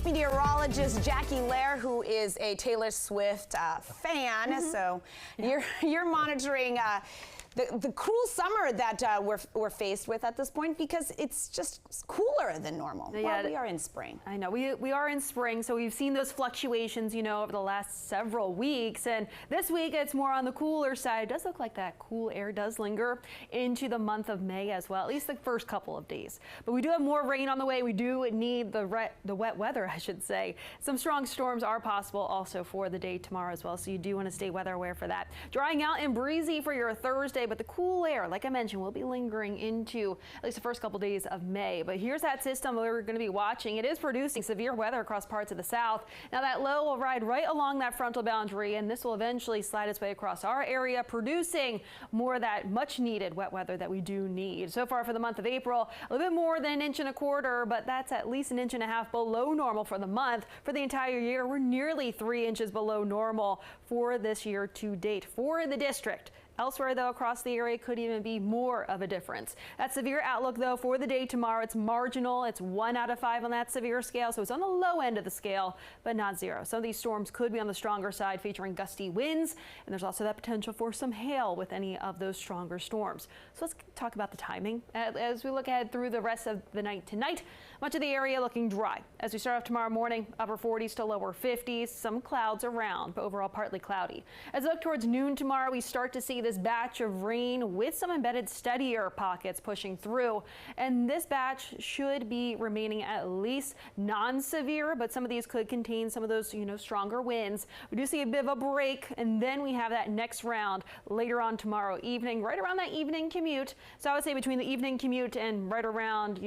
meteorologist Jackie Lair, who is a Taylor Swift fan. So you're monitoring the cruel summer that we're faced with at this point, because it's just cooler than normal. Well, we are in spring. I know, we are in spring, so we've seen those fluctuations, over the last several weeks, and this week it's more on the cooler side. It does look like that cool air does linger into the month of May as well, at least the first couple of days. But we do have more rain on the way. We do need the wet weather, I should say. Some strong storms are possible also for the day tomorrow as well, so you do want to stay weather aware for that. Drying out and breezy for your Thursday, but the cool air, like I mentioned, will be lingering into at least the first couple days of May. But here's that system we're going to be watching. It is producing severe weather across parts of the south. Now that low will ride right along that frontal boundary, and this will eventually slide its way across our area, producing more of that much needed wet weather that we do need. So far for the month of April, a little bit more than 1.25 inches, but that's at least 1.5 inches below normal for the month. For the entire year, we're nearly 3 inches below normal for this year to date for the district. Elsewhere, though, across the area could even be more of a difference. That severe outlook, though, for the day tomorrow, it's marginal. It's 1 out of 5 on that severe scale, so it's on the low end of the scale, but not 0. Some of these storms could be on the stronger side, featuring gusty winds, and there's also that potential for some hail with any of those stronger storms. So let's talk about the timing. As we look ahead through the rest of the night tonight, much of the area looking dry. As we start off tomorrow morning, upper 40s to lower 50s, some clouds around, but overall partly cloudy. As we look towards noon tomorrow, we start to see this batch of rain with some embedded steadier pockets pushing through, and this batch should be remaining at least non-severe, but some of these could contain some of those stronger winds. We do see a bit of a break, and then we have that next round later on tomorrow evening, right around that evening commute. So I would say between the evening commute and right around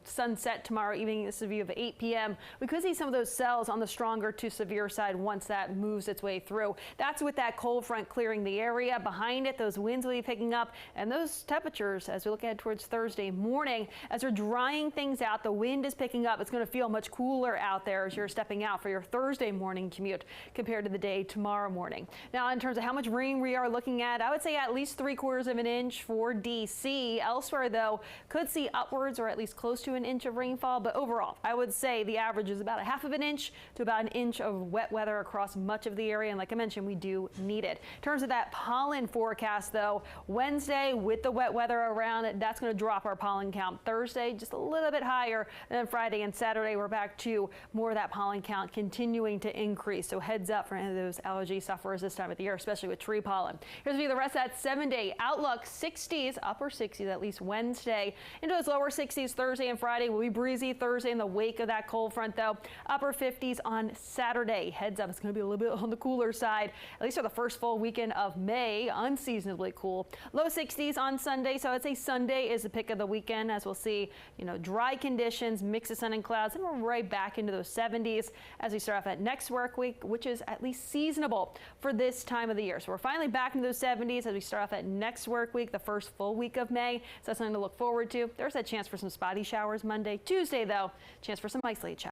sunset tomorrow evening, this is a view of 8 p.m. we could see some of those cells on the stronger to severe side once that moves its way through. That's with that cold front clearing the area. Behind it, those winds will be picking up, and those temperatures, as we look ahead towards Thursday morning, as we're drying things out, the wind is picking up. It's going to feel much cooler out there as you're stepping out for your Thursday morning commute compared to the day tomorrow morning. Now, in terms of how much rain we are looking at, I would say at least 3/4 inch for DC. Elsewhere, though, could see upwards or at least close to 1 inch of rainfall, but overall, I would say the average is about 1/2 inch to about 1 inch of wet weather across much of the area, and like I mentioned, we do need it. In terms of that pollen forecast, though, Wednesday with the wet weather around, that's going to drop our pollen count. Thursday, just a little bit higher, and then Friday and Saturday, we're back to more of that pollen count continuing to increase. So heads up for any of those allergy sufferers this time of the year, especially with tree pollen. Here's the rest of that 7-day outlook. 60s, upper 60s at least Wednesday. Into those lower 60s Thursday and Friday. Will be breezy Thursday in the wake of that cold front, though. Upper 50s on Saturday. Heads up, it's going to be a little bit on the cooler side, at least for the first full weekend of May. Unseasonably cool. Low 60s on Sunday, so I'd say Sunday is the pick of the weekend, as we'll see, dry conditions, mix of sun and clouds, and we're right back into those 70s as we start off at next work week, which is at least seasonable for this time of the year. So we're finally back into those 70s as we start off at next work week, the first full week of May. So that's something to look forward to. There's that chance for some spotty showers Monday. Tuesday, though, chance for some isolated showers.